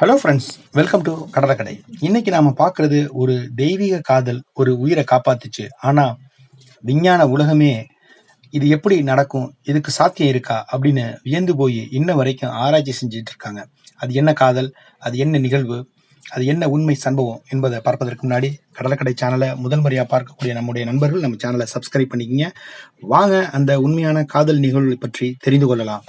Hello friends, welcome to கடலைக்கடை. இன்னைக்கு நாம பார்க்கறது ஒரு தெய்வீக காதல் ஒரு உயிரை காப்பாத்துச்சு. ஆனா விஞ்ஞான உலகமே இது எப்படி நடக்கும், இதுக்கு சாத்தியம் இருக்கா அப்படின்னு வியந்து போய் இன்ன வரைக்கும் ஆராய்ச்சி செஞ்சுட்டு இருக்காங்க. அது என்ன காதல், அது என்ன நிகழ்வு, அது என்ன உண்மை சம்பவம் என்பதை பார்ப்பதற்கு முன்னாடி கடலைக்கடை சேனலை முதல் முறையாக பார்க்கக்கூடிய நம்முடைய நண்பர்கள் நம்ம சேனலை சப்ஸ்கிரைப் பண்ணிக்கங்க. வாங்க அந்த உண்மையான காதல் நிகழ்வு பற்றி தெரிந்து கொள்ளலாம்.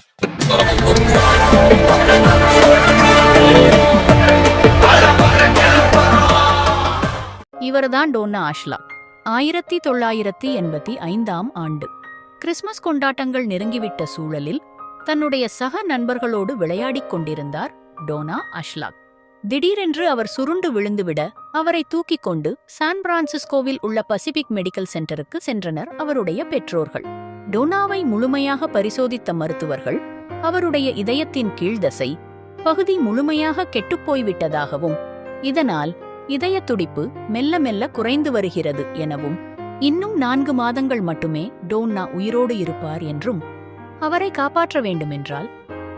இவர்தான் டோன்னா அஷ்லாக். 1985ஆம் ஆண்டு கிறிஸ்மஸ் கொண்டாட்டங்கள் நெருங்கிவிட்ட சூழலில் தன்னுடைய சக நண்பர்களோடு விளையாடிக் கொண்டிருந்தார் டோனா அஷ்லாக். திடீரென்று அவர் சுருண்டு விழுந்துவிட அவரை தூக்கிக் கொண்டு சான் பிரான்சிஸ்கோவில் உள்ள பசிபிக் மெடிக்கல் சென்டருக்கு சென்றனர் அவருடைய பெற்றோர்கள். டோனாவை முழுமையாக பரிசோதித்த மருத்துவர்கள் அவருடைய இதயத்தின் கீழ்தசை பகுதி முழுமையாக கெட்டுப்போய்விட்டதாகவும், இதனால் இதய துடிப்பு மெல்ல மெல்ல குறைந்து வருகிறது எனவும், இன்னும் 4 மாதங்கள் மட்டுமே டோன்னா உயிரோடு இருப்பார் என்றும், அவரை காப்பாற்ற வேண்டுமென்றால்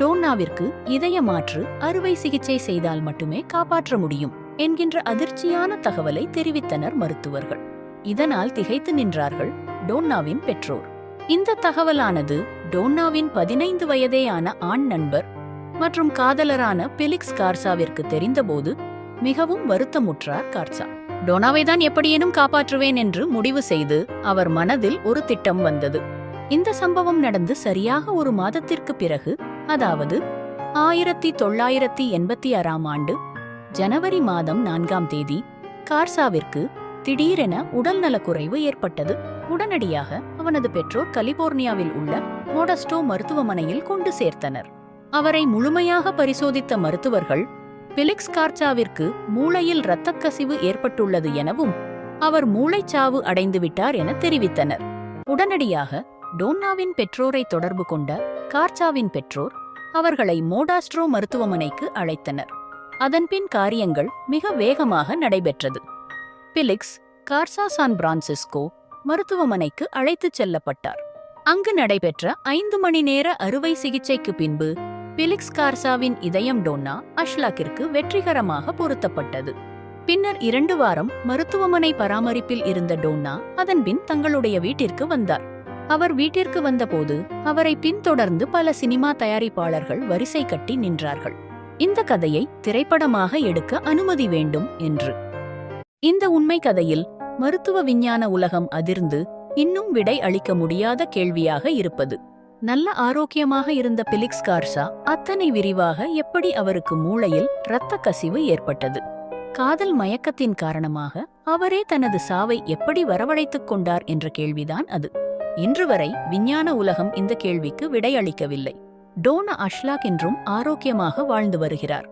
டோன்னாவிற்கு இதய மாற்று அறுவை சிகிச்சை செய்தால் மட்டுமே காப்பாற்ற முடியும் என்கின்ற அதிர்ச்சியான தகவலை தெரிவித்தனர் மருத்துவர்கள். இதனால் திகைத்து நின்றார்கள் டோன்னாவின் பெற்றோர். இந்த தகவலானது டோன்னாவின் 15 வயதேயான ஆண் நண்பர் மற்றும் காதலரான பெலிக்ஸ் கார்சாவிற்கு தெரிந்தபோது மிகவும் வருத்தமுற்றார் கார்சா. டோனாவை தான் எப்படியேனும் காப்பாற்றுவேன் என்று முடிவு செய்து அவர் மனதில் ஒரு திட்டம் வந்தது. இந்த சம்பவம் நடந்து சரியாக 1 மாதத்திற்கு பிறகு, அதாவது 1986ஆம் ஆண்டு ஜனவரி மாதம் 4ஆம் தேதி கார்சாவிற்கு திடீரென உடல்நலக்குறைவு ஏற்பட்டது. உடனடியாக அவனது பெற்றோர் கலிபோர்னியாவில் உள்ள மோடஸ்டோ மருத்துவமனையில் கொண்டு சேர்த்தனர். அவரை முழுமையாக பரிசோதித்த மருத்துவர்கள் பெலிக்ஸ் கார்சாவிற்கு மூளையில் இரத்தக்கசிவு ஏற்பட்டுள்ளது எனவும், அவர் மூளைச்சாவு அடைந்துவிட்டார் என தெரிவித்தனர். உடனடியாக டோன்னாவின் பெற்றோரை தொடர்பு கொண்ட கார்சாவின் பெற்றோர் அவர்களை மோடாஸ்ட்ரோ மருத்துவமனைக்கு அழைத்தனர். அதன்பின் காரியங்கள் மிக வேகமாக நடைபெற்றது. பெலிக்ஸ் கார்சா சான் பிரான்சிஸ்கோ மருத்துவமனைக்கு அழைத்துச் செல்லப்பட்டார். அங்கு நடைபெற்ற 5 மணி நேர அறுவை சிகிச்சைக்கு பின்பு பெலிக்ஸ் கார்சாவின் இதயம் டோன்னா அஷ்லாக்கிற்கு வெற்றிகரமாக பொருத்தப்பட்டது. பின்னர் 2 வாரம் மருத்துவமனை பராமரிப்பில் இருந்த டோன்னா அதன்பின் தங்களுடைய வீட்டிற்கு வந்தார். அவர் வீட்டிற்கு வந்தபோது அவரை பின்தொடர்ந்து பல சினிமா தயாரிப்பாளர்கள் வரிசை கட்டி நின்றார்கள், இந்த கதையை திரைப்படமாக எடுக்க அனுமதி வேண்டும் என்று. இந்த உண்மை கதையில் மருத்துவ விஞ்ஞான உலகம் அதிர்ந்து இன்னும் விடை அளிக்க முடியாத கேள்வியாக இருப்பது, நல்ல ஆரோக்கியமாக இருந்த பெலிக்ஸ் கார்சா அத்தனை விரிவாக எப்படி அவருக்கு மூளையில் இரத்த கசிவு ஏற்பட்டது? காதல் மயக்கத்தின் காரணமாக அவரே தனது சாவை எப்படி வரவழைத்துக் கொண்டார் என்ற கேள்விதான் அது. இன்று வரை விஞ்ஞான உலகம் இந்த கேள்விக்கு விடையளிக்கவில்லை. டோனா அஷ்லாக் என்றும் ஆரோக்கியமாக வாழ்ந்து வருகிறார்.